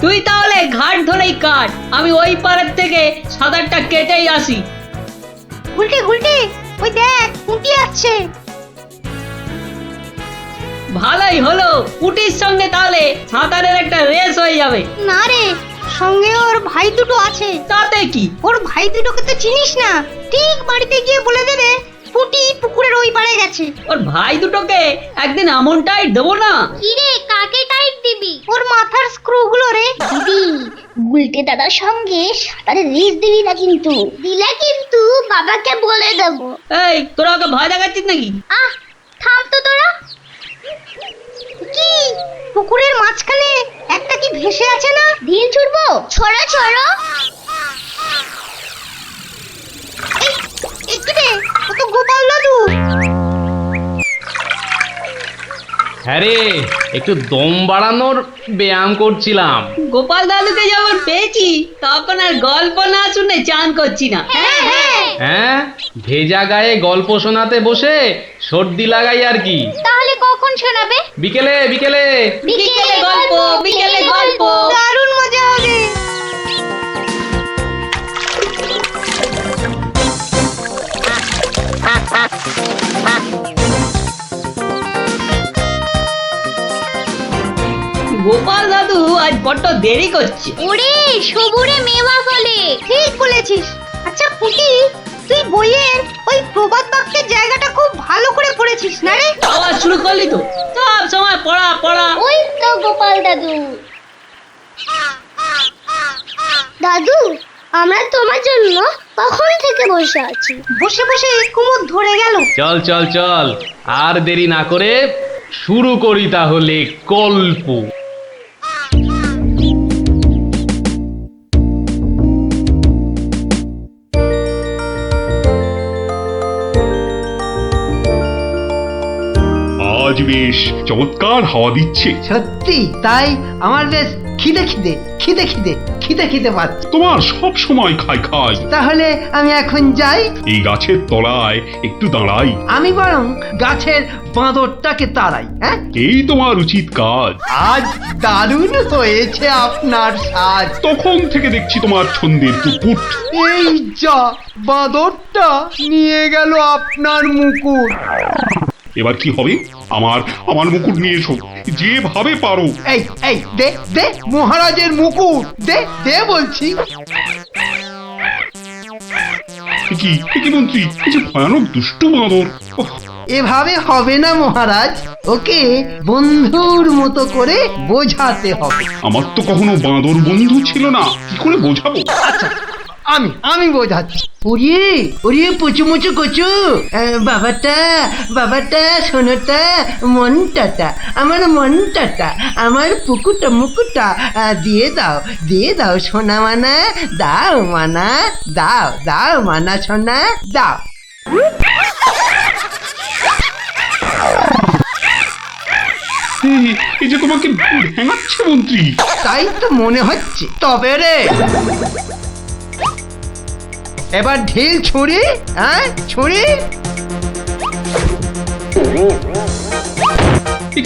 তুই তাহলে ঘাট ধরেই কাট, আমি ওই পাড়ের থেকে সাঁতারটা কেটেই আসি। গুলটে গুলটে, ওই দেখ পুঁটি আসছে। ভালোই হলো, পুটির সঙ্গে তাহলে সাঁতারের একটা রেস হয়ে যাবে। না রে, সঙ্গে ওর ভাই দুটো আছে। তাতে কি? ওর ভাই দুটোকে তো চিনিস না, ঠিক বাড়িতে গিয়ে বলে দেবে পুঁটি পুকুরের ওই পাড়ে গেছে। ওর ভাই দুটোকে একদিন এমনটাই দেবো না। কি রে, কাকে টাইট দিবি? ওর মাথার স্ক্রু গুলো রে। দিদি, গুলটে দাদার সঙ্গে সাঁতারে রেস দিবি না কিন্তু। দিলে কিন্তু বাবাকে বলে দেবো। এই, তোরা ওকে ভয় দেখাচ্ছিস নাকি? আহ, থাম তো তোরা। কি পুকুরের মাঝখানে একটা কি ভেসে আছে না? ঢিল ছুড়বো? ছড়ো ছড়ো। একটু রে, ও তো গোপাল দাদু। হ্যাঁ রে, একটু দম বাড়ানোর ব্যায়াম করছিলাম। গোপাল দাদুকে যখন পেয়েছি তখন আর গল্প না শুনে চান করছি না। হ্যাঁ, ভেজা গায়ে গল্প শোনাতে বসে সর্দি লাগাই আর কি। তাহলে কখন শোনাবে? বিকেলে বিকেলে। বিকেলে গল্প, বিকেলে গল্প। দারুণ মজা হবে। গোপাল দাদু আজ বড্ড দেরি করছে। ওরে সবুরে মেওয়া বলে। ঠিক বলেছিস। আচ্ছা পুটি, তুই বইয়ের ওই প্রবাদ বাক্যের জায়গাটা খুব ভালো করে পড়েছিস না রে? আবার শুরু করলি তো, সব সময় পড়া পড়া। ওই তো গোপাল দাদু। দাদু, আমরা তোমার জন্য কখন থেকে বসে আছি। বসে বসে কুমোদ ধরে গেল। চল চল চল, আর দেরি না করে শুরু করি তাহলে গল্প। আজ বেশ চমৎকার হাওয়া দিচ্ছে। সত্যি তাই, আমার বেশ খিদে খিদে খিদে খিদে খিদে খিদে পাচ্ছে। তোমার সব সময় খাই খাই। তাহলে আমি এখন যাই। এই গাছের তলায় একটু দাঁড়াই। আমি বরং গাছের বাঁদরটাকে তাড়াই। হ্যাঁ, এই তোমার উচিত কাজ। আজ দারুণ হয়েছে আপনার সাজ। তখন থেকে দেখছি তোমার ছন্দের পুকুট। এই যা, বাঁদরটা নিয়ে গেল আপনার মুকুট। এবার কি হবে? আমার আমার মুকুট নিয়ে এসো, যেভাবে পারো। এই এই দে দে মহারাজের মুকুট, দে দে বলছি। কি মন্ত্রী, এই যে ভয়ানক দুষ্টু বাঁদর। ওহ, এভাবে হবে না মহারাজ, ওকে বন্ধুর মতো করে বোঝাতে হবে। আমার তো কখনো বাঁদর বন্ধু ছিল না, কি করে বোঝাবো? আচ্ছা, আমি বোঝাচ্ছি। ওরে ওরে পুচু মুচু কচু, বাবাটা বাবাটা, সোনাটা, মনটাটা, আমার মনটাটা, আমার পুকুটা মুকুটা, দিয়ে দাও সোনা মানা, দাও মানা, দাও দাও মানা সোনা, দাও। এই যে তোমাকে ভেঙাচ্ছে মন্ত্রী। তাই তো মনে হচ্ছে। তবে রে, এবার ঢিল ছুরি, হ্যাঁ ছুরি। এ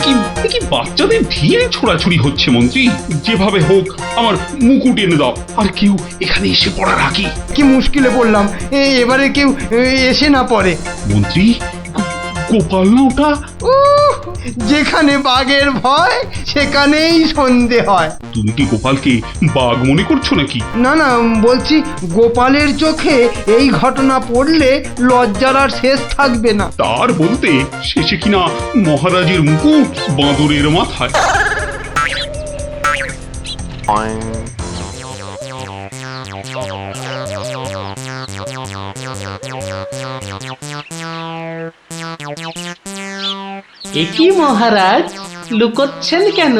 কি বাচ্চাদের ঢিল ছোড়াছুড়ি হচ্ছে মন্ত্রী? যেভাবে হোক আমার মুকুট এনে দাও। আর কেউ এখানে এসে পড়ার আগে। কি মুশকিলে পড়লাম, এবারে কেউ এসে না পড়ে। মন্ত্রী, গোপাল না ওটা? যেখানে বাঘের ভয় সেখানেই সন্ধে হয়। তুমি কি গোপালকে বাঘ মনে করছো নাকি? না না, বলছি গোপালের চোখে এই ঘটনা পড়লে লজ্জার আর শেষ থাকবে না। তার বলতে শেষে কিনা মহারাজের মুকুট বাঁদরের মাথায়। একই মহারাজ, লুকোচ্ছেন কেন?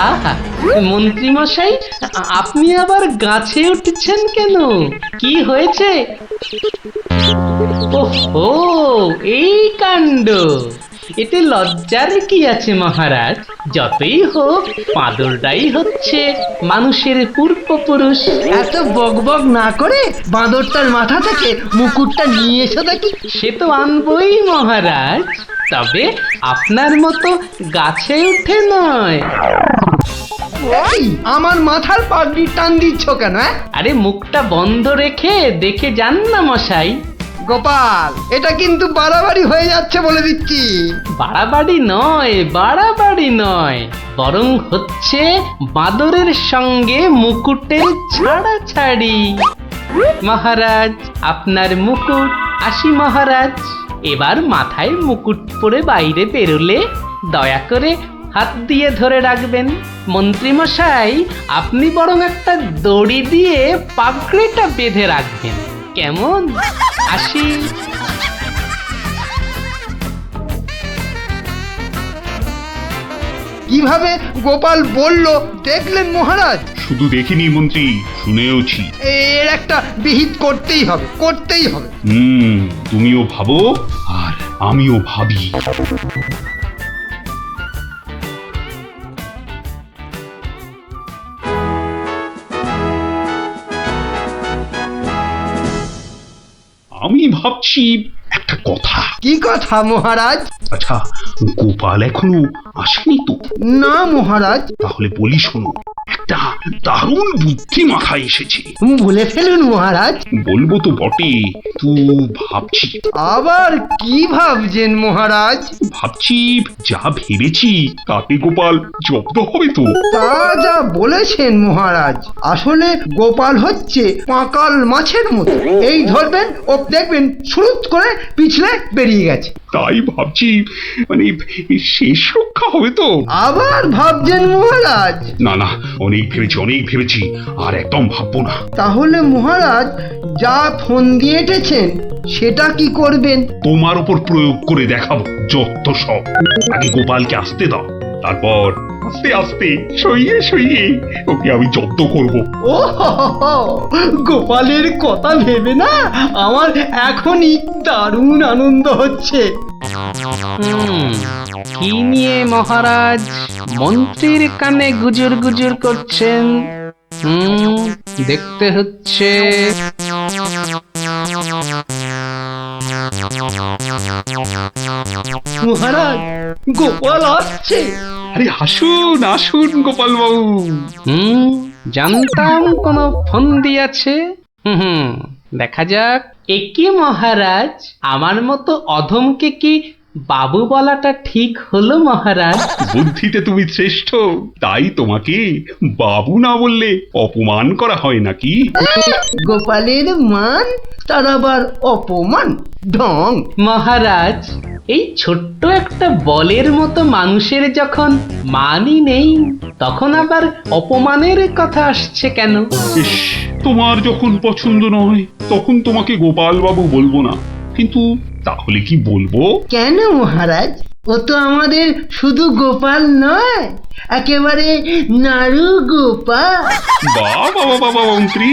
আহা, মন্ত্রী মশাই, আপনি আবার গাছে উঠছেন কেন? কি হয়েছে? ওহো, এই কাণ্ড। এতে লজ্জার কি আছে মহারাজ? যতই হোক বাঁদরটাই হচ্ছে মানুষের পূর্বপুরুষ। এত বকবক না করে বাঁদরটার মাথা থেকে মুকুটটা নিয়ে এসো দেখি। সে তো আনবই মহারাজ। তবে আপনার মতো গাছে উঠে নয়। ওই আমার মাথার পাগড়ি টান দিচ্ছ কেন? আরে মুখটা বন্ধ রেখে দেখে যান না মশাই। গোপাল, এটা কিন্তু বাড়াবাড়ি হয়ে যাচ্ছে বলে দিচ্ছি। বাড়াবাড়ি নয়, বাড়াবাড়ি নয়, বরং হচ্ছে বাদরের সঙ্গে মুকুটের ছাড়াছাড়ি। মহারাজ, আপনার মুকুট। আসি মহারাজ, এবার মাথায় মুকুট পরে বাইরে বেরোলে দয়া করে হাত দিয়ে ধরে রাখবেন। মন্ত্রী মশাই, আপনি বরং একটা দড়ি দিয়ে পাগড়িটা বেঁধে রাখবেন, কেমন? আসি। কিভাবে গোপাল বলল দেখলেন মহারাজ? শুধু দেখিনি মন্ত্রী, শুনেওছি। এর একটা বিহিত করতেই হবে, করতেই হবে। তুমিও ভাবো আর আমিও ভাবি। আমি ভাবছি একটা কথা। কি কথা মহারাজ? আচ্ছা, গোপাল এখনো আসেনি তো? না মহারাজ। তাহলে বলি শোনো, একটা দারুণ বুদ্ধি মাথায় এসেছে। বলে ফেলুন মহারাজ। বলবো তো বটে, তো ভাবছি। আবার কি ভাবছেন মহারাজ? ভাবছি যা ভেবেছি তাতে গোপাল জব্দ হবে তো? তা যা বলেছেন মহারাজ, আসলে গোপাল হচ্ছে পাঁকাল মাছের মতো। এই ধরবেন ও দেখবেন সুরুত করে পিছলে বেরিয়ে গেছে। তাই ভাবছি, মানে শেষ রক্ষা হবে তো? আবার ভাবছেন মহারাজ? না না, অনেক ভেবেছি, আর একদম ভাববো না। তাহলে মহারাজ যা ফোন দিয়ে এঁটেছেন সেটা কি করবেন? তোমার উপর প্রয়োগ করে দেখাবো যত সব। আগে গোপালকে আসতে দাও, তারপর আস্তে আস্তে সইয়ে ওকে আমি জব্দ করব। ও গোপালের কথা ভেবে না আমার এখনই দারুণ আনন্দ হচ্ছে। কি নিয়ে মহারাজ মন্ত্রীর কানে গুজুর গুজুর করছেন? দেখতে হচ্ছে। মহারাজ, গোপাল আসছে। আরে আসুন গোপাল বাবু। জানতাম কোন ফোন দিয়েছে। দেখা যাক। একি মহারাজ, আমার মতো অধমকে কি বাবু বলাটা ঠিক হলো মহারাজ? বুদ্ধিতে তুমি শ্রেষ্ঠ, তাই তোমাকে বাবু না বললে অপমান করা হয় নাকি? গোপালের মান তার আবার অপমান, ঢং। মহারাজ, এই ছোট্ট একটা বলের মতো মানুষের যখন মানই নেই, তখন আবার অপমানের কথা আসছে কেন? ইস, তোমার যখন পছন্দ নয় তখন তোমাকে গোপাল বাবু বলবো না, কিন্তু তাহলে কি বলবো? কেন মহারাজ? ও তো আমাদের শুধু গোপাল নয়, একেবারে নাড়ু গোপাল। বাবা মন্ত্রী,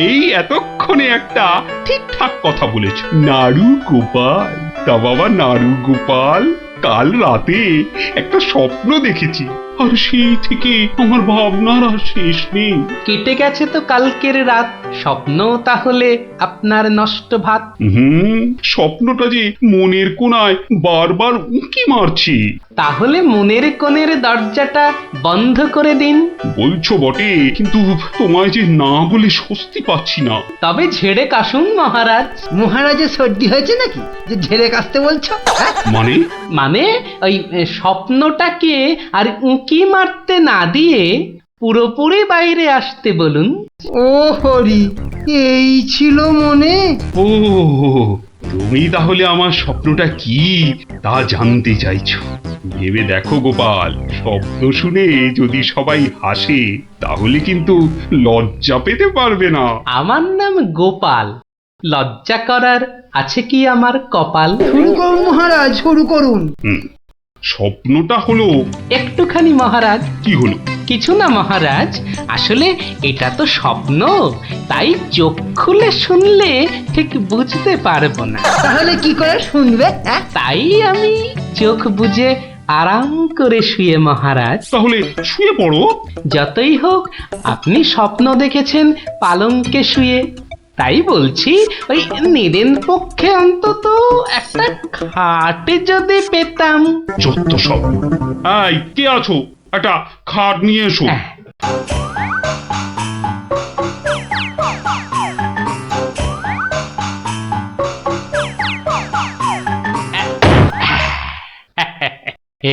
এই এতক্ষণে একটা ঠিকঠাক কথা বলেছ। নাড়ু গোপাল? তা বাবা নাড়ু গোপাল, কাল রাতে একটা স্বপ্ন দেখেছি, আর সেই থেকে আমার ভাবনার আর শেষ নেই। কেটে গেছে তো কালকের রাত, স্বপ্ন তাহলে আপনার নষ্ট ভাত। স্বপ্নটা যে মনের কোণায় বারবার উঁকি মারছি। তাহলে মনের কোণের দরজাটা বন্ধ করে দিন। বলছো বটে, কিন্তু তোমায় যে না বলে স্বস্তি পাচ্ছি না। তবে ঝেড়ে কাশুন মহারাজ। মহারাজের সর্দি হয়েছে নাকি যে ঝেড়ে কাশতে বলছো? মানে ওই স্বপ্নটাকে আর উঁকি মারতে না দিয়ে পুরোপুরি বাইরে আসতে বলুন। ও হরি, এই ছিল মনে? ও, তুমি তাহলে আমার স্বপ্নটা কি তা জানতে চাইছো? ভেবে দেখো গোপাল, শব্দ শুনে যদি সবাই হাসে তাহলে কিন্তু লজ্জা পেতে পারবে না। আমার নাম গোপাল, লজ্জা করার আছে কি আমার কপাল? শুরু করুন মহারাজ, শুরু করুন। স্বপ্নটা হলো একটুখানি মহারাজ। কি হলো? কিছু না মহারাজ, আসলে এটা তো স্বপ্ন, তাই চোখ খুলে শুনলে ঠিক বুঝতে পারবো না। তাহলে কি করে শুনবে? তাই আমি চোখ বুজে আরাম করে শুয়ে মহারাজ। তাহলে শুয়ে পড়ো। যতই হোক আপনি স্বপ্ন দেখেছেন পালঙ্কে শুয়ে, তাই বলছি ওই নিদেন পক্ষে অন্তত একটা খাট যদি পেতাম। যত সব। এই কে আছো, একটা খাট নিয়ে এসো।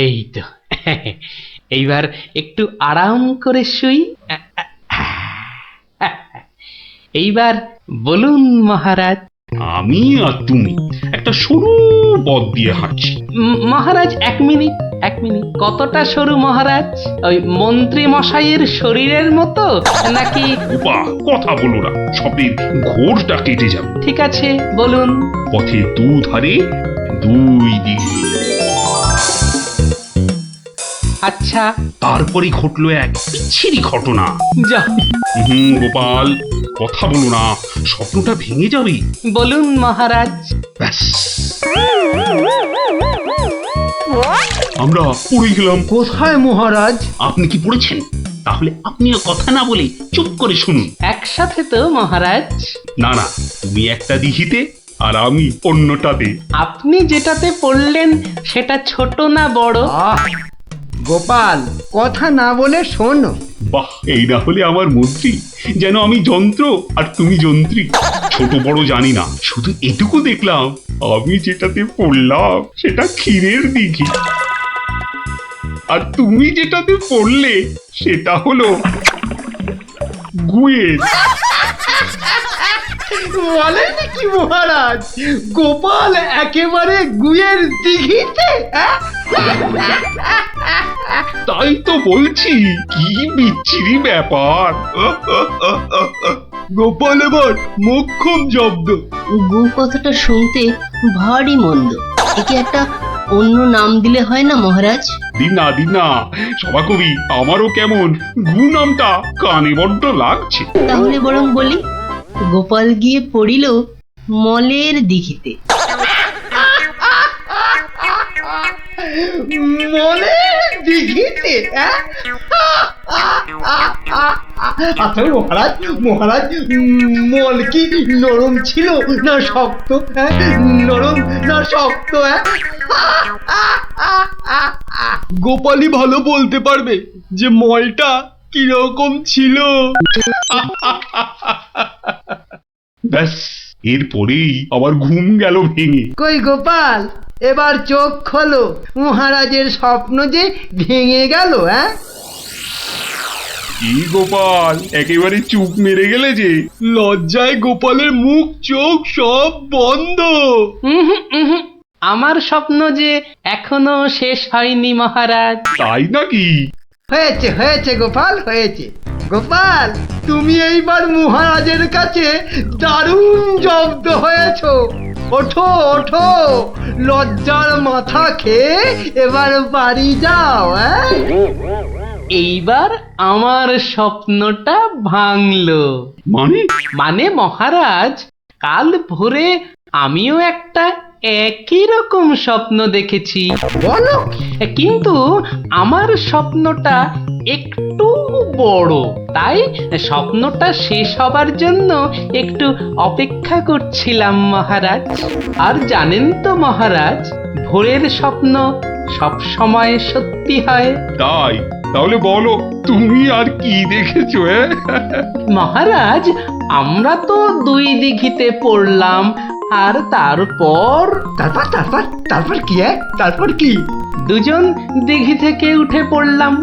এই তো, এইবার একটু আরাম করে শুই। এইবার বলুন মহারাজ। আমি আর তুমি একটা সরু পথ দিয়ে হাঁটছি। মহারাজ এক মিনিট। কতটা সরু মহারাজ? ওই মন্ত্রী মশাইয়ের শরীরের মতো নাকি? গোপা, কথা বলো না, স্বপ্নের ঘোরটা কেটে যাবে। ঠিক আছে, বলুন। পথে দুধারে দুই দিকে। আচ্ছা, তারপরে ঘটলো এক বিচ্ছিরি ঘটনা। যা গোপাল, কথা বলো না, স্বপ্নটা ভেঙে যাবে। বলুন মহারাজ। ব্যাস, আমরা পড়ে গেলাম। কোথায় মহারাজ? আপনি কি পড়েছেন? তাহলে আপনিও কথা না বলে চুপ করে শুনুন। একসাথে তো মহারাজ? না না, তুমি একটা দিঘিতে আর আমি অন্যটাতে। আপনি যেটাতে পড়লেন সেটা ছোট না বড়? আহ, গোপাল, কথা না বলে শোনো। বাহ, এই না হলে আমার মন্ত্রী, যেন আমি যন্ত্র আর তুমি যন্ত্রী। ছোট বড় জানি না, শুধু এটুকু দেখলাম, আমি যেটাতে পড়লাম সেটা ক্ষীরের দিঘি, আর তুমি যেটাতে পড়লে সেটা হলো গুয়ের। বলেন কি মহারাজ, গোপাল একেবারে গুয়ের দিঘিতে? তাই তো বলছি, কি বিচ্ছিরি ব্যাপার। গোপাল এবার মোক্ষম জব্দ। গু কথাটা শুনতে ভারী মন্দ। একে একটা অন্য নাম দিলে হয় না মহারাজ? দিন না সভাকবি, আমারও কেমন গু নামটা কানে বড্ড লাগছে। তাহলে বরং বলি, গোপাল গিয়ে পড়িল মলের দিঘিতে। মনে দিঘিতে? আচ্ছা মহারাজ, মল কি নরম ছিল না শক্ত? নরম না শক্ত? গোপালই ভালো বলতে পারবে যে মলটা কিরকম ছিল। ব্যাস, এরপরেই আমার ঘুম গেল ভেঙে। কই গোপাল, এবার চোখ খোলো, মহারাজের স্বপ্ন যে ভেঙে গেল। কি গোপাল, একেবারে চুপ মেরে গেলে যে। লজ্জায় গোপালের মুখ চোখ সব বন্ধ। আমার স্বপ্ন যে এখনো শেষ হয়নি মহারাজ। তাই নাকি? হয়েছে গোপাল, হয়েছে। গোপাল, তুমি এইবার মহারাজের কাছে দারুণ জব্দ হয়েছো। ওঠো, লজ্জার মাথা খেয়ে এবার বাড়ি যাও। এইবার আমার স্বপ্নটা ভাঙলো। মানে মহারাজ, কাল ভোরে আমিও একটা একই রকম স্বপ্ন দেখেছি। বলো? কিন্তু আমার স্বপ্নটা একটু বড়, তাই স্বপ্নটা শেষ হবার জন্য একটু অপেক্ষা করছিলাম মহারাজ। আর জানেন তো মহারাজ, ভোরের স্বপ্ন সব সময় সত্যি হয়। তাই? তাহলে বলো, তুমি আর কি দেখেছো? মহারাজ, আমরা তো দুই দিঘিতে পড়লাম, আর তারপর তারপর কি? দুজন দিঘি থেকে উঠে পড়লাম।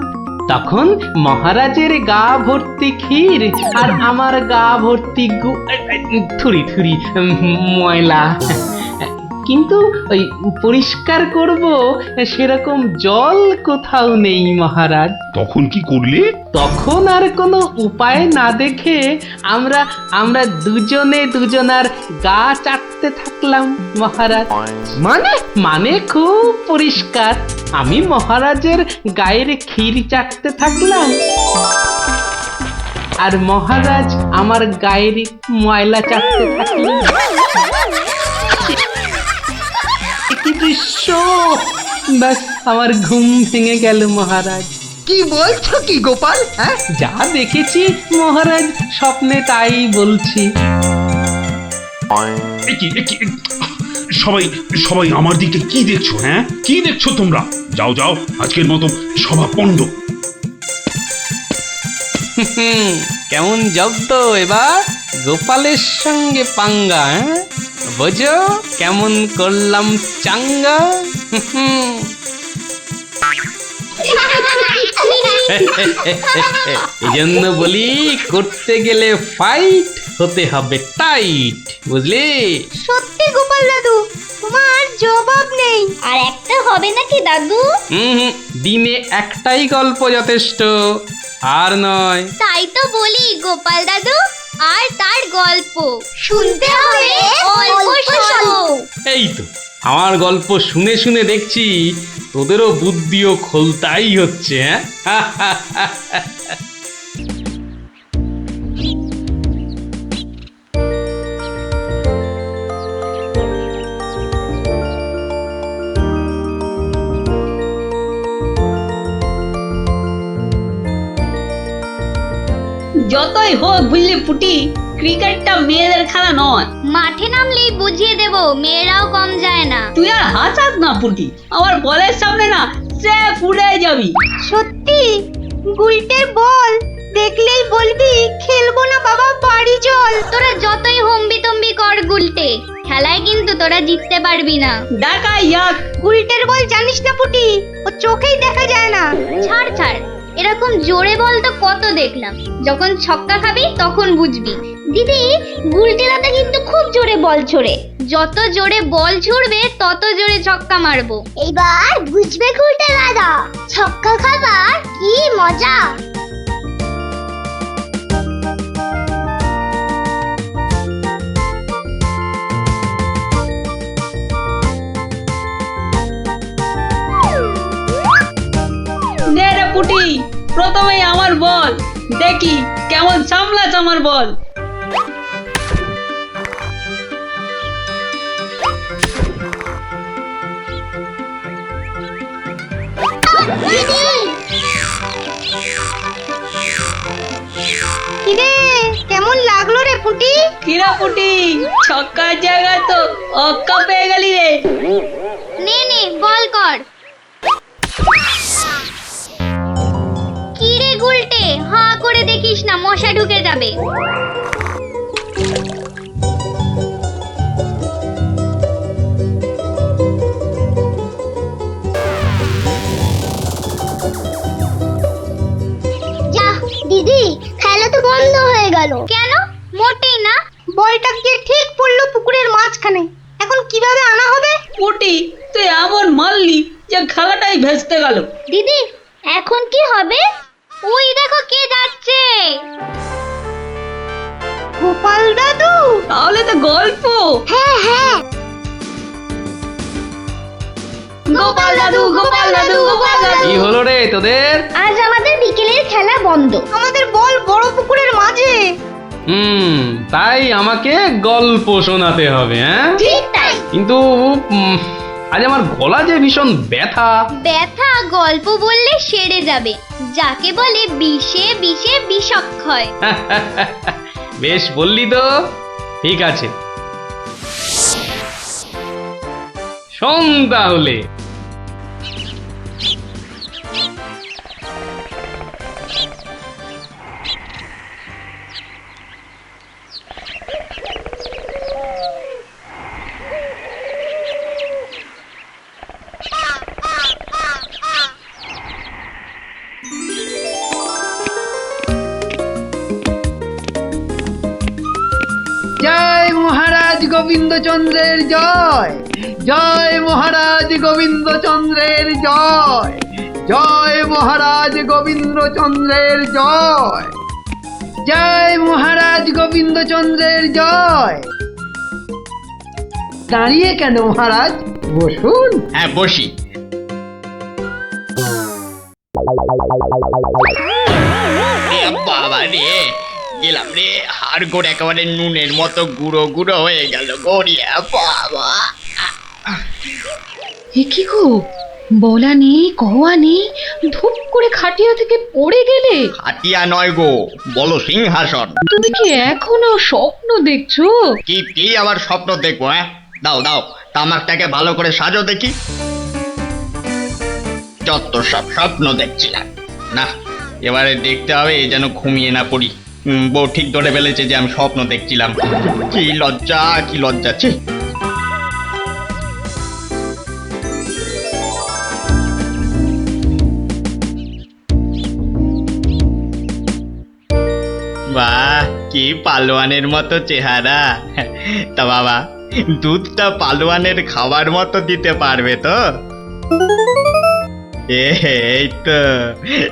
তখন মহারাজের গা ভর্তি ক্ষীর আর আমার গা ভর্তি থুরি ময়লা। কিন্তু ওই পরিষ্কার করব সেরকম জল কোথাও নেই মহারাজ। তখন কি করলে? তখন আর কোনো উপায় না দেখে আমরা দুজনার গা চাটতে থাকলাম মহারাজ। মানে খুব পরিষ্কার। আমি মহারাজের গায়ের ক্ষীর চাটতে থাকলাম, আর মহারাজ আমার গায়ের ময়লা চাটতে থাকলেন। কি দৃশ্য! ব্যাস, আমার ঘুম ভেঙে গেল মহারাজ। কি বলছো কি গোপাল? যা দেখেছি মহারাজ, স্বপ্নে তাই বলছি। এ কি, সবাই সবাই আমার দিকে কি দেখছো? হ্যাঁ, কি দেখছো তোমরা? যাও যাও, আজকের মতো সভা পণ্ড। কেমন জব্দ এবার গোপালের সঙ্গে পাঙ্গা, হ্যাঁ? বোঝো কেমন করলাম চাঙ্গা। এই জন্য বলি, করতে গেলে ফাইট হতে হবে টাইট, বুঝলি? সত্যি গোপাল দাদু, তোমার জবাব নেই। আর একটা হবে নাকি দাদু? দিনে একটাই গল্প যথেষ্ট, আর নয়। তাই তো বলি গোপাল দাদু, আর তার গল্প শুনতে হবে অল্প স্বল্প। এই তো আমার গল্প শুনে শুনে দেখছি তোদেরও বুদ্ধিও খোলতাই হচ্ছে, হ্যাঁ? যতই হোক বুঝলি পুটি, ক্রিকেটটা মেয়েদের খেলা নয়। মাঠে নামলেই বুঝিয়ে দেব, মেয়েরাও কম যায় না। তুই আর হাসাস না পুটি, আমার বলের সামনে না সে উড়ে যাবি। সত্যি, গুলটের বল দেখলেই বলবি খেলবো না বাবা, বাড়ি চল। তোরা যতই হম্বি তম্বি কর গুলটে, খেলায় কিন্তু তোরা জিততে পারবি না। ডাকা ইয়াক। গুলটের বল জানিস না পুটি, ও চোখেই দেখা যায় না। ছাড় ছাড়, এরকম জোরে বল তো কত দেখলাম। যখন ছক্কা খাবি তখন বুঝবি। দিদি, গুলটে দাদা কিন্তু খুব জোরে বল ছোড়ে। যত জোরে বল ছুড়বে তত জোরে ছক্কা মারবো। এবার বুঝবে গুলটে দাদা, ছক্কা খাবার কি মজা। নে রে পুটি, প্রথমেই আমার বল, দেখি কেমন সামলাস আমার বল। কিরে, কেমন লাগলো রে পুটি? কিরা পুটি, ছক্কার জায়গায় তো অক্কা পেয়ে গেলি রে। নে নে বল কর। কি রে গুলটে, হাঁ করে দেখিস না, মশা ঢুকে যাবে। যা দিদি, খেলা তো বন্ধ হয়ে গেল। কেন? মোটেই না। বলটা গিয়ে ঠিক পড়লো পুকুরের মাঝখানে, এখন কিভাবে আনা হবে? পুটি, তুই এমন মারলি যে খেলাটাই ভেস্তে গেল। দিদি, এখন কি হবে? ওই দেখো কে যাচ্ছে। গোপাল দাদু। তাহলে তো গল্প। হ্যাঁ হ্যাঁ, গোপাল দাদু, গোপাল দাদু, গোপাল দাদু। কি হলো রে তোদের? আজ আমাদের বিকেলের খেলা বন্ধ। আমাদের বল বড় পুকুরের মাঝে। তাই আমাকে গল্প শোনাতে হবে, হ্যাঁ? ঠিক তাই। কিন্তু আজ আমার গলা যে ভীষণ ব্যথা। ব্যথা গল্প বললে সেরে যাবে, যাকে বলে বিষে বিষে বিষক্ষয়। বেশ বললি তো, ঠিক আছে, শোন তাহলে। জয় মহারাজ গোবিন্দচন্দ্রের জয়, জয় মহারাজ গোবিন্দচন্দ্রের জয়, জয় মহারাজ গোবিন্দচন্দ্রের জয়, জয় মহারাজ গোবিন্দচন্দ্রের জয়। দাঁড়িয়ে কেন মহারাজ, বসুন। হ্যাঁ বসি। বাবা রে, গেলাম রে, হাড় গোড় একেবারে নুনের মতো গুঁড়ো গুঁড়ো হয়ে গেল গড়িয়া। বাবা, এ কি গো, বলা নেই কওয়া নেই, ধূপ করে খাটিয়া থেকে পড়ে গেলে। হাতিয়া নয় গো, বলো সিংহাসন। তুমি কি এখনো স্বপ্ন দেখছো? কি কি আবার স্বপ্ন দেখবো? হ্যাঁ, দাও দাও, তামাকটাকে ভালো করে সাজো দেখি। যত সব স্বপ্ন দেখছিলাম, না এবারে দেখতে হবে যেন ঘুমিয়ে না পড়ি। বউ ঠিক ধরে ফেলেছে যে আমি স্বপ্ন দেখছিলাম। কি লজ্জা, কি লজ্জা, ছি। বাহ, কি পালোয়ানের মতো চেহারা। তা বাবা, দুধটা পালোয়ানের খাবার মতো দিতে পারবে তো?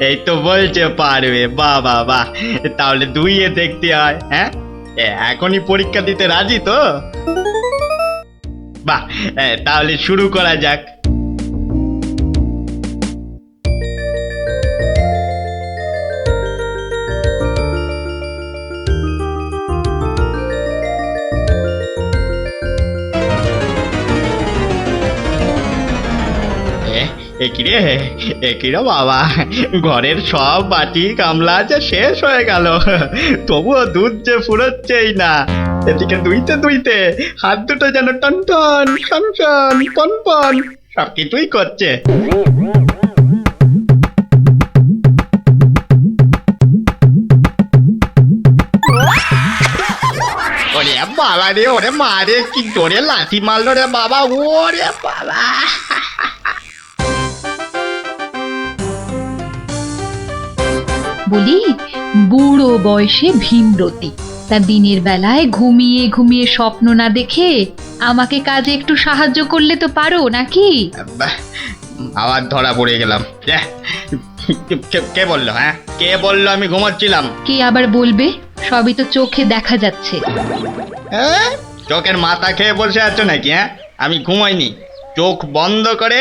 এই তো বলছে পারবে। বাহ বাহ বাহ, তাহলে দুইয়ে দেখতে হয়। হ্যাঁ, এখনই পরীক্ষা দিতে রাজি তো? বাহ, তাহলে শুরু করা যাক। একিরে বাবা, ঘরের সব বাটি গামলা যে শেষ হয়ে গেল, তবুও দুধ যে ফুরোচ্ছেই না। এদিকে দুইতে দুইতে হাত দুটো যেন টন টন টন টন পন পন সব কিছুই করছে। ওরে বাবা রে, ওরে মা রে, কি জোরে লাথি মারলো রে বাবা, ওরে বাবা। বলি, বুড়ো বয়সে ভীমরতি, তা দিনের বেলায় ঘুমিয়ে ঘুমিয়ে স্বপ্ন না দেখে আমাকে কাজে একটু সাহায্য করলে তো পারো নাকি? বাহ, আবার ধরা পড়ে গেলাম। কে বললো? হ্যাঁ, কে বললো আমি ঘুমাচ্ছিলাম? কে আবার বলবে? সবই তো চোখে দেখা যাচ্ছে। হ্যাঁ, চোখের মাথা খেয়ে বসে আছো নাকি? হ্যাঁ, আমি ঘুমাইনি, চোখ বন্ধ করে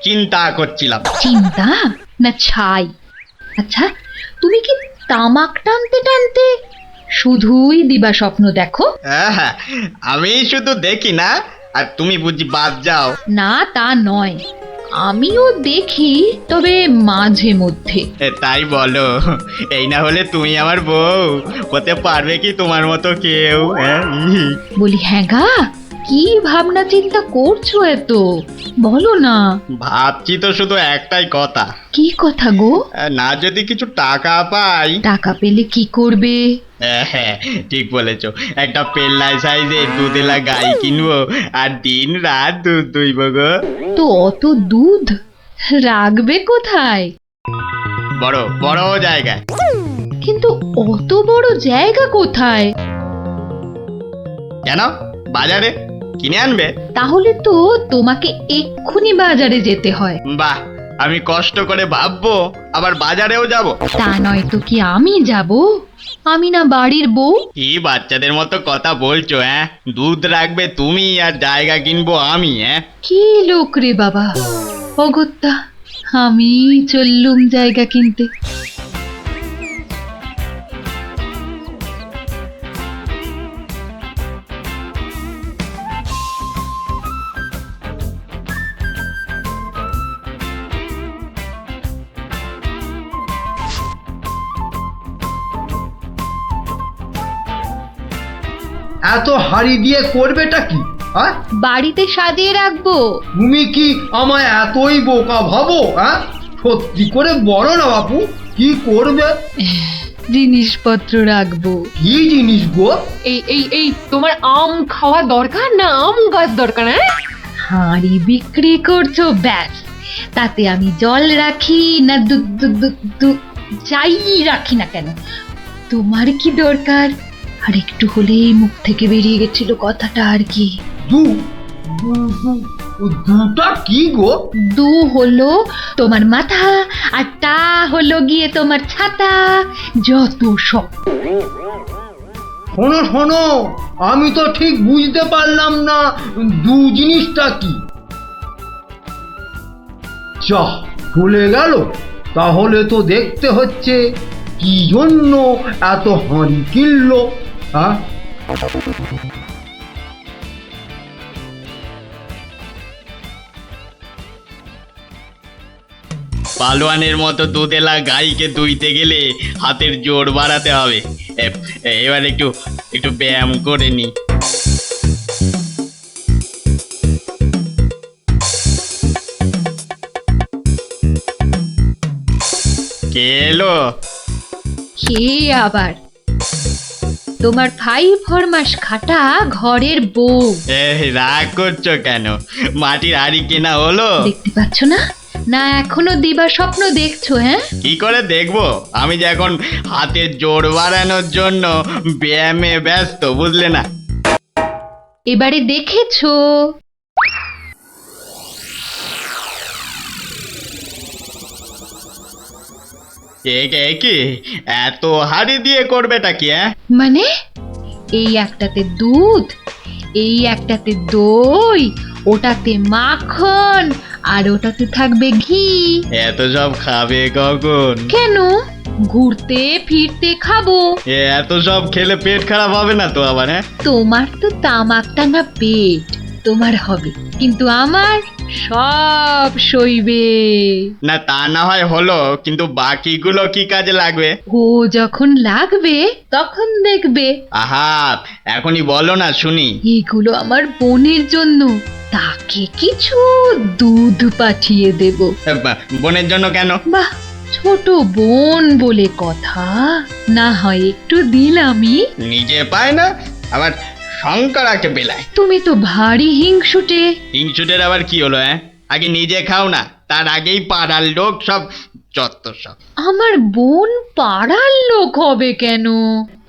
চিন্তা করছিলাম। চিন্তা না ছাই? আচ্ছা, তুমি কি তামাক টানতে টানতে শুধুই দিবা স্বপ্ন দেখো? হ্যাঁ, আমি শুধু দেখি না, আর তুমি বুঝি বাদ যাও? না, তা নয়, আমিও দেখি, তবে মাঝে মধ্যে। তাই বলো? এই না হলে তুমি আমার বউ হতে পারবে কি তোমার মতো কেউ? হ্যাঁ, বলি, হ্যাঁ গা, কি ভাবনা চিন্তা করছো এত? বলো না। ভাবছি তো শুধু একটাই কথা। কি কথা গো? না যদি কিছু টাকা পাই। টাকা পেলে কি করবে? হ্যাঁ, ঠিক বলেছো, একটা পেল্লাই সাইজের দুধেলা গাই কিনবো আর দিন রাত দুধ দুইব গো। তো অত দুধ রাখবে কোথায়? বড় বড় জায়গায়। কিন্তু অত বড় জায়গা কোথায়? কেন, বাজারে কিনে আনবে? তাহলে তো তোমাকে এক্ষুনি বাজারে যেতে হয়। বাহ, আমি কষ্ট করে ভাববো আবার বাজারেও যাব? তা নয় তো কি আমি যাব? আমি না বাড়ির বউ? কি বাচ্চাদের মতো কথা বলছো? হ্যাঁ, দুধ রাখবে তুমি আর জায়গা কিনবো আমি? হ্যাঁ, কি লোক রে বাবা, অগত্যা আমি চললুম জায়গা কিনতে। এত হাড়ি দিয়ে করবেটা কি? হ্যাঁ, বাড়িতে সাজিয়ে রাখবো। তুমি কি আমায় এতই বোকা ভাবো? হ্যাঁ, সত্যি করে বলো না বাপু, কি করবে? জিনিসপত্র রাখবো। কি জিনিস গো? এই তোমার আম খাওয়া দরকার না আম গাছ দরকার? হ্যাঁ, হাঁড়ি বিক্রি করছো, ব্যাস। তাতে আমি জল রাখি না দুধ যাই রাখি না কেন, তোমার কি দরকার? আর একটু হলেই মুখ থেকে বেরিয়ে গেছিল কথাটা, আর কি। দুটা কি গো? দু হলো তোমার মাথা, আর টা হলো গিয়ে তোমার ছাতা, যত সব। শোনো শোনো, আমি তো ঠিক বুঝতে পারলাম না দু জিনিসটা কি। যা চলে গেল, তাহলে তো দেখতে হচ্ছে কি জন্য এত হাঁড়ি কিনলো। হ্যাঁ, পালোয়ানের মতো দুধেলা গাইকে দুইতে গেলে হাতের জোর বাড়াতে হবে। এবার একটু একটু ব্যায়াম করে নি। কে এলো? কে আবার? তোমার 5 ফরমাস খাটা ঘরের বউ। রাগ করছো কেন? মাটির হাড়ি কেনা হলো? দেখতে পাচ্ছ না? না এখনো দিবা স্বপ্ন দেখছো? হ্যাঁ, কি করে দেখবো? আমি যে এখন হাতের জোর বাড়ানোর জন্য ব্যায়ামে ব্যস্ত, বুঝলে না? এবারে দেখেছো? কি এত হাড়ি দিয়ে করবেটা কি? মানে এই একটাতে দুধ, এই একটাতে দই, ওটাতে মাখন, আর ওটাতে থাকবে ঘি। এত সব খাবে কখন? কেন? ঘুরতে ফিরতে খাবো। এত সব খেলে পেট খারাপ হবে না তো আবার? তোমার তো তামাক টানা পেট, তোমার হবে, কিন্তু আমার সব সইবে। না তা না হয় হলো, কিন্তু বাকিগুলো কি কাজে লাগবে? ও যখন লাগবে তখন দেখবে। আহা, এখনই বলো না শুনি। এগুলো আমার বোনের জন্য, তাকে কিছু দুধ পাঠিয়ে দেব। বোনের জন্য কেন? বাহ, ছোট বোন বলে কথা, না হয় একটু দিলামই। নিজে পায় না, আবার শঙ্করাকে বেলায়। তুমি তো ভারী হিংসুটে। হিংসুটের আবার কি হলো? আগে নিজে খাও না, তার আগেই পাড়ার লোক সব যত সব। আমার বোন পাড়ার লোক হবে কেন?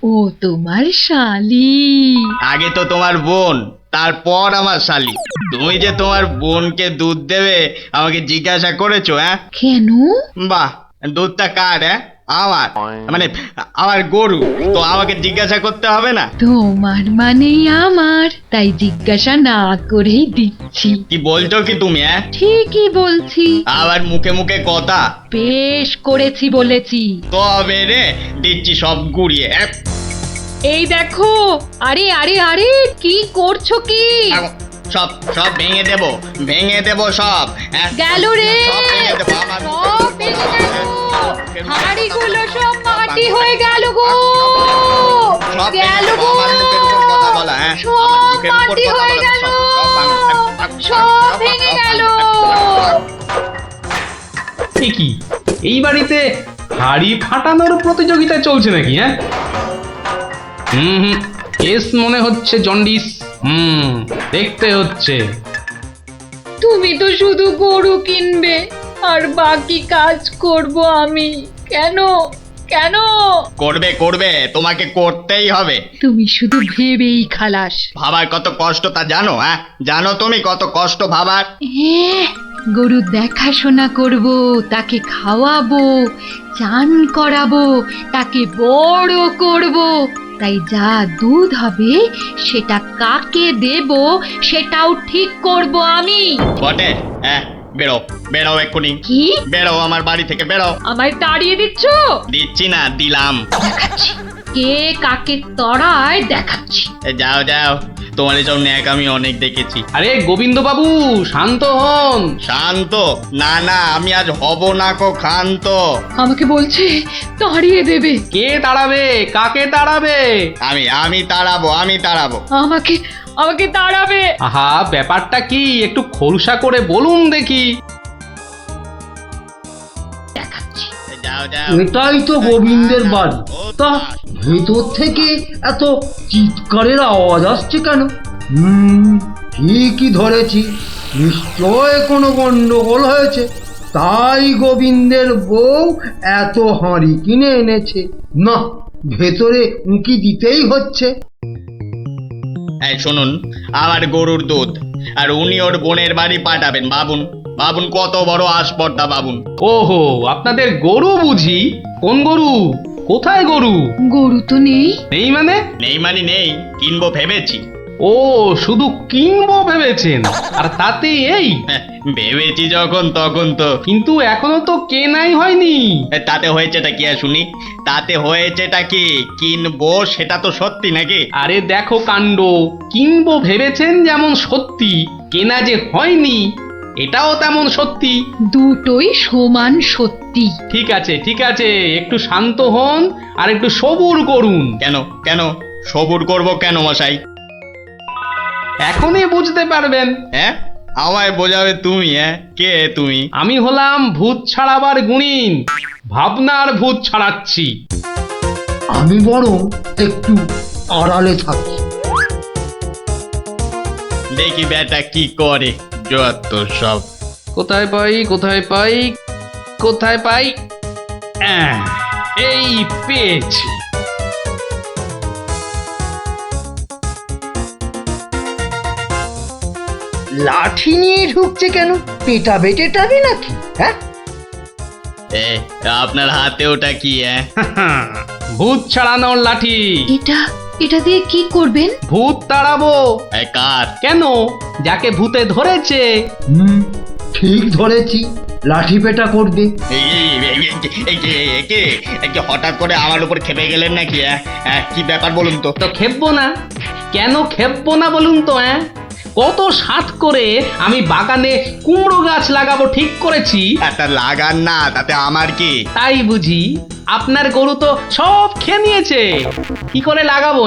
ও তোমার শালি। আগে তো তোমার বোন, তারপর আমার শালি। তুমি যে তোমার বোনকে দুধ দেবে আমাকে জিজ্ঞাসা করেছো? কেন? বাহ, দুধটা কার? আমার, মানে আমার গরু, তো আমাকে জিজ্ঞাসা করতে হবে না? তোমার মানেই আমার, তাই জিজ্ঞাসা না করেই দিচ্ছি। কি বলছো কি তুমি? ঠিকই বলছি। আবার মুখে মুখে কথা। বেশ করেছি বলেছি। তবে রে দিচ্ছি সব গুড়িয়ে। এই দেখো, আরে আরে আরে, কি করছো কি? সব সব ভেঙে দেবো, ভেঙে দেবো সব। গেল রে, সব ভেঙে দেবো আমার। সব ভেঙে গেল। হাঁড়িগুলো সব মাটি হয়ে গেল গো, সব গেল গো, আমার মুখের উপর কথা বলা। সব মাটি হয়ে গেল, সব ভেঙে গেল। কি এই বাড়িতে হাড়ি ফাটানোর প্রতিযোগিতা চলছে নাকি? হুম, কেস মনে হচ্ছে জন্ডিস। দেখতে হচ্ছে। তুমি তো শুধু গরু কিনবে আর বাকি কাজ করব আমি। কেন কেন? করবে করবে, তোমাকে করতেই হবে। তুমি শুধু ভেবেই খালাস। ভাবার কত কষ্ট তা জানো? জানো তুমি কত কষ্ট ভাবার? গরু দেখাশোনা করব, তাকে খাওয়াবো, চান করাবো, তাকে বড় করব, তাই যা দুধ হবে সেটা কাকে দেব সেটাও ঠিক করব আমি। বটে? বেরো বেরো এক্ষুনি। কি? বেরো আমার বাড়ি থেকে, বেরো। আমায় তাড়িয়ে দিচ্ছ? দিচ্ছি না, দিলাম। দেখাচ্ছি কে কাকে তড়ায়, দেখাচ্ছি। যাও যাও, তোমার এসব ন্যাক আমি অনেক দেখেছি। আরে গোবিন্দ বাবু, শান্ত হন। শান্ত? না না, আমি আজ হব না কো ক্ষান্ত। আমাকে বলছে তাড়িয়ে দেবে। কে তাড়াবে? কাকে তাড়াবে? আমি তাড়াবো, আমি তাড়াবো। আমাকে আমাকে তাড়াবে। আহা, ব্যাপারটা কি একটু খোলসা করে বলুন দেখি। দেখাচ্ছি। যাও যাও। এটাই তো গোবিন্দের বাড়ি। তা ভেতর থেকে এত চিৎকারের আওয়াজ আসছে কেন? ঠিকই ধরেছি, নিশ্চয় কোনো গন্ডগোল হয়েছে, তাই গোবিন্দের বউ এত হাঁড়ি কিনে এনেছে। না, ভেতরে উঁকি দিতেই হচ্ছে। এই শুনুন, আমার গরুর দুধ, আর উনি ওর বোনের বাড়ি পাঠাবেন। ভাবুন ভাবুন কত বড় আসপর্দা, ভাবুন। ওহো, আপনাদের গরু বুঝি? কোন গরু? কোথায় গরু? গরু তো নেই। নেই মানে? নেই মানে নেই, কিনবো ভেবেছি। ও, শুধু কিনবো ভেবেছেন? আর তাতে এই? ভেবেছি যখন তখন তো। কিন্তু এখনো তো কেনাই হয়নি। তাতে হয়েছেটা কি শুনি? তাতে হয়েছেটা কি? কিনবো সেটা তো সত্যি নাকি? আরে দেখো কাণ্ড, কিনবো ভেবেছেন যেমন সত্যি, কেনা যে হয়নি এটাও তেমন সত্যি। দুটোই সমান সত্যি। ঠিক আছে একটু শান্ত হন আর একটু সবুর করুন। কেন কেন সবুর করব কেন মশাই? এখনই বুঝতে পারবেন। হ্যাঁ, আমায় বোঝাবে তুমি? কে তুমি? আমি হলাম ভূত ছাড়াবার গুণিন, ভাবনার ভূত ছাড়াচ্ছি। আমি বরং একটু আড়ালে থাকি। দেখি বেটা কি করে, যত সব। কোথায় পাই এই পেয়েছি। লাঠি নিয়ে ঢুকছে কেন? পেটাবে টেটাবে নাকি? হ্যাঁ, আপনার হাতে ওটা কি? ভূত ছাড়ানোর লাঠি। এটা দিয়ে কি করবেন? ভূত তাড়াবো। কার? কেন? যাকে ভূতে ধরেছে। ঠিক ধরেছি, লাঠি পেটা করবে। হঠাৎ করে আমার উপর খেপে গেলেন নাকি? কি ব্যাপার বলুন তো? তো খেপবো না কেন? খেপবো না বলুন তো? কত সাত করে আমি বাগানে কুমড়ো গাছ লাগাবো ঠিক করেছি। তা লাগান না, তাতে আমার কি? তাই বুঝি? আপনার গরু তো সব খেয়ে নিয়েছে। কি করে লাগাবো?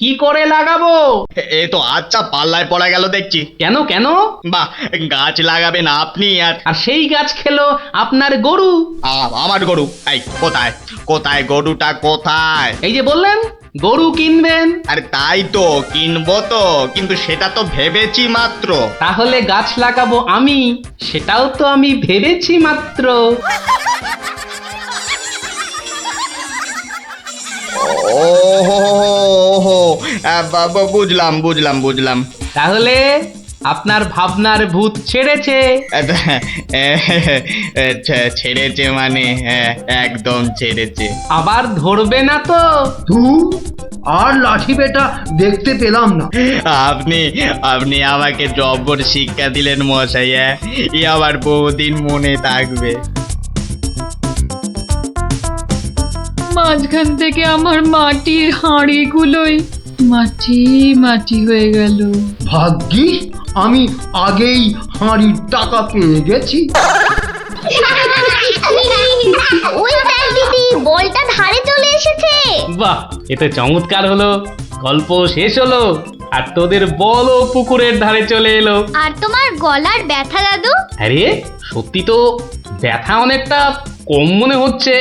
কি করে লাগাবো? এ তো আচ্ছা পাল্লায় পড়া গেল দেখছি। কেন? বাহ, গাছ লাগাবেন আপনি আর সেই গাছ খেলো আপনার গরু। আমার গরু? এই কোথায় গরুটা কোথায়? এই যে বললেন গরু কিনবেন। আরে তাই তো কিনবো তো, কিন্তু সেটা তো ভেবেছি মাত্র। তাহলে গাছ লাগাবো আমি, সেটাও তো আমি ভেবেছি মাত্র। ওহো, বুঝলাম। তাহলে আপনার ভাবনার ভূত ছেড়েছে। ছেড়েছে মানে? একদম ছেড়েছে। আবার ধরবে না তো? আর লাঠি পেটা দেখতে পেলাম না। আপনি আমাকে জব্বর শিক্ষা দিলেন মশাই। এ আবার বহুদিন মনে থাকবে। মাঝখান থেকে আমার মাটির হাঁড়িগুলোই মাটি হয়ে গেল। ভাগ্যিস আমি আগেই হাঁড়ির টাকা পেয়ে গেছি। ওই দেখ দিদি, বলটা ধারে চলে এসেছে। বাহ, এটা চমৎকার হলো। গল্প শেষ হলো আর তোদের বলও পুকুরের ধারে চলে এলো। আর তোমার গলার ব্যথা দাদু? আরে সত্যি তো ব্যথা অনেকটা কম মনে হচ্ছে।